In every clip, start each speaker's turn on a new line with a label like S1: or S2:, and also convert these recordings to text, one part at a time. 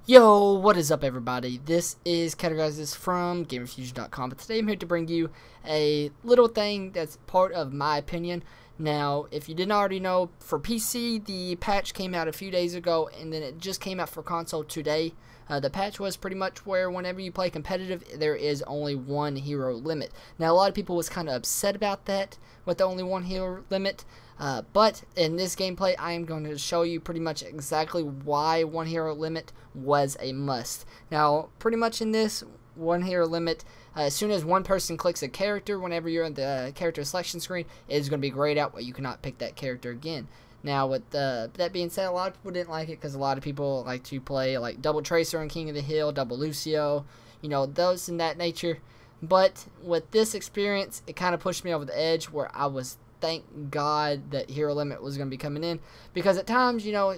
S1: Yo, what is up everybody? This is Categorizes from GamerFusion.com, but today I'm here to bring you a little thing that's part of my opinion. Now, if you didn't already know, for PC, the patch came out a few days ago, and then it just came out for console today. The patch was pretty much where whenever you play competitive, there is only one hero limit. Now, a lot of people was kind of upset about that, with the only one hero limit. But in this gameplay, I am going to show you pretty much exactly why one hero limit was a must. Now, pretty much in this one hero limit, as soon as one person clicks a character, whenever you're in the character selection screen, it is going to be grayed out where you cannot pick that character again. Now, with that being said, a lot of people didn't like it because a lot of people like to play like double Tracer and King of the Hill, double Lucio, you know, those in that nature. But with this experience, it kind of pushed me over the edge where I was thank God that hero limit was going to be coming in, because at times, you know,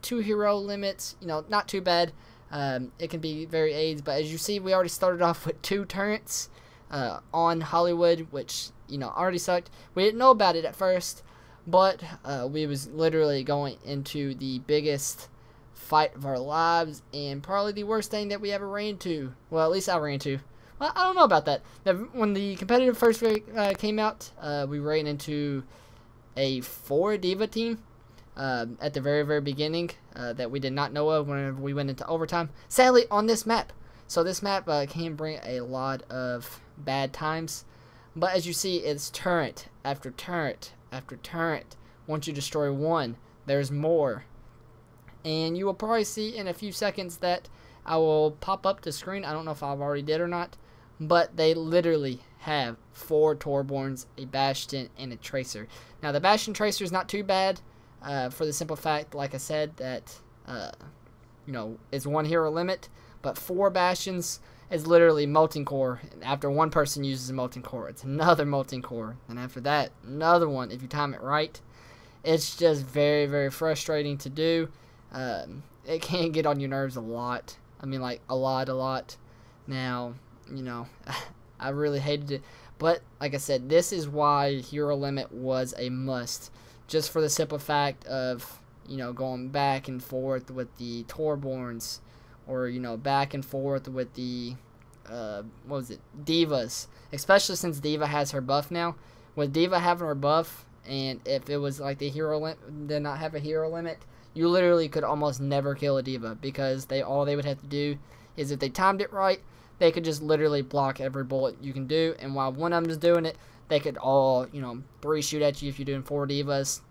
S1: 2 hero limits, not too bad. It can be very aids, but as you see, we already started off with 2 turrets on Hollywood, which already sucked. We didn't know about it at first, but we was literally going into the biggest fight of our lives and probably the worst thing that we ever ran into. Well, at least I ran into. Well, I don't know about that. When the competitive first came out, we ran into a 4 diva team at the very beginning that we did not know of whenever we went into overtime. Sadly, on this map. So this map can bring a lot of bad times. But as you see, it's turret after turret after turret. Once you destroy one, there's more. And you will probably see in a few seconds that I will pop up the screen. I don't know if I've already did or not. But they literally have 4 Torbjorns, a Bastion, and a Tracer. Now, the Bastion Tracer is not too bad for the simple fact, like I said, that, it's 1 hero limit. But 4 Bastions is literally Molten Core. And after one person uses a Molten Core, it's another Molten Core. And after that, another one if you time it right. It's just very frustrating to do. It can get on your nerves a lot. I mean, like, a lot. Now, I really hated it. But, like I said, this is why hero limit was a must. Just for the simple fact of, going back and forth with the Torbjorns. Or, back and forth with the, Divas. Especially since Diva has her buff now. With Diva having her buff, and if it was like the hero limit, did not have a hero limit, you literally could almost never kill a Diva. Because all they would have to do is, if they timed it right, they could just literally block every bullet you can do, and while one of them is doing it, they could all, 3 shoot at you if you're doing 4 divas,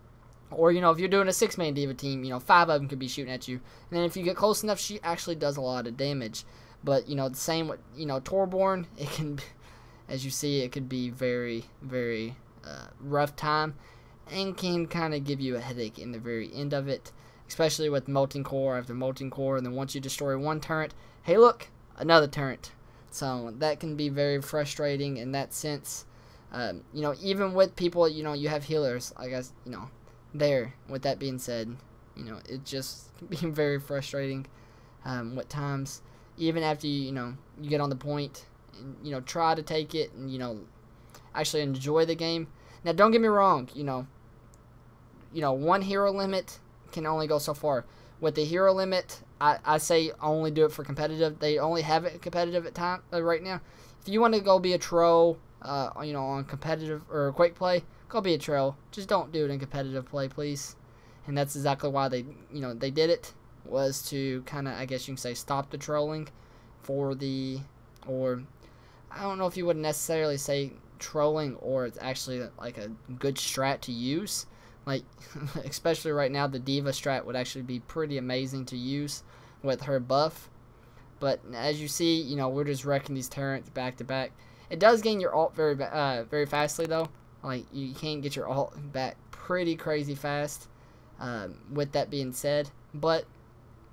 S1: or, if you're doing a 6-man diva team, 5 of them could be shooting at you, and then if you get close enough, she actually does a lot of damage. But, the same with, Torbjorn, it can, as you see, it could be very rough time, and can kind of give you a headache in the very end of it, especially with Molten Core after Molten Core, and then once you destroy one turret, hey look, another turret. So that can be very frustrating in that sense. Even with people, you have healers, I guess, there. With that being said, it just can be very frustrating with times. Even after you get on the point, and, try to take it and, actually enjoy the game. Now, don't get me wrong, 1 hero limit can only go so far. With the hero limit, I say only do it for competitive. They only have it competitive at time right now. If you want to go be a troll, on competitive or quick play, go be a troll. Just don't do it in competitive play, please. And that's exactly why they did it, was to kind of, I guess you can say, stop the trolling for the, or I don't know if you would necessarily say trolling, or it's actually like a good strat to use. Like, especially right now, the Diva strat would actually be pretty amazing to use with her buff. But as you see, we're just wrecking these turrets back to back. It does gain your ult very fastly, though. Like, you can get your ult back pretty crazy fast. With that being said, but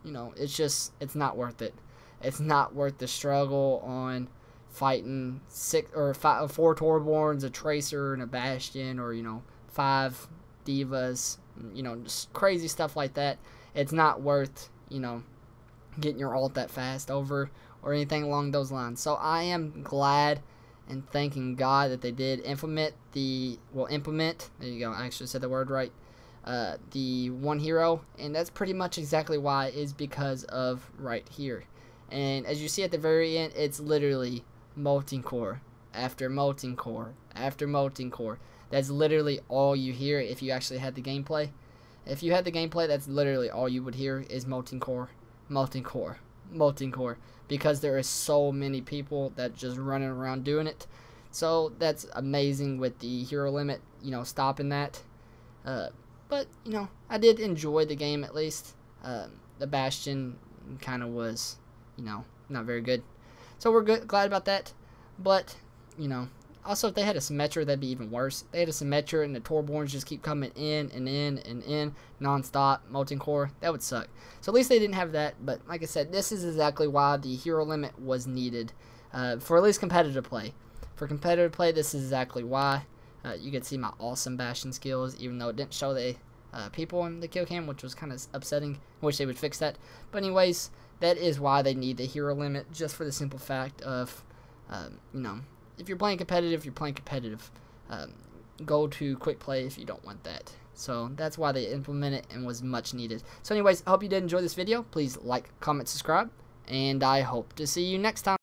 S1: it's not worth it. It's not worth the struggle on fighting 4 Torbjorns, a Tracer, and a Bastion, or 5 divas, just crazy stuff like that. It's not worth, getting your ult that fast over or anything along those lines. So I am glad and thanking God that they did implement there you go, I actually said the word right, the one hero, and that's pretty much exactly why, is because of right here. And as you see at the very end, it's literally molten core after molten core after molten core. That's literally all you hear if you actually had the gameplay. If you had the gameplay, that's literally all you would hear is molten core, molten core, molten core, because there is so many people that just running around doing it. So that's amazing with the hero limit, you know, stopping that. But, you know, I did enjoy the game at least. The Bastion kind of was, you know, not very good. So we're glad about that. But, you know, also if they had a Symmetra, that'd be even worse. If they had a Symmetra and the Torborns just keep coming in and in and in non-stop, molten core, that would suck. So at least they didn't have that. But like I said, this is exactly why the hero limit was needed for at least competitive play. For competitive play, this is exactly why. You can see my awesome Bastion skills, even though it didn't show the people in the kill cam, which was kind of upsetting. I wish they would fix that. But anyways, that is why they need the hero limit, just for the simple fact of, you know, if you're playing competitive, you're playing competitive. Go to quick play if you don't want that. So that's why they implemented it and was much needed. So anyways, I hope you did enjoy this video. Please like, comment, subscribe, and I hope to see you next time.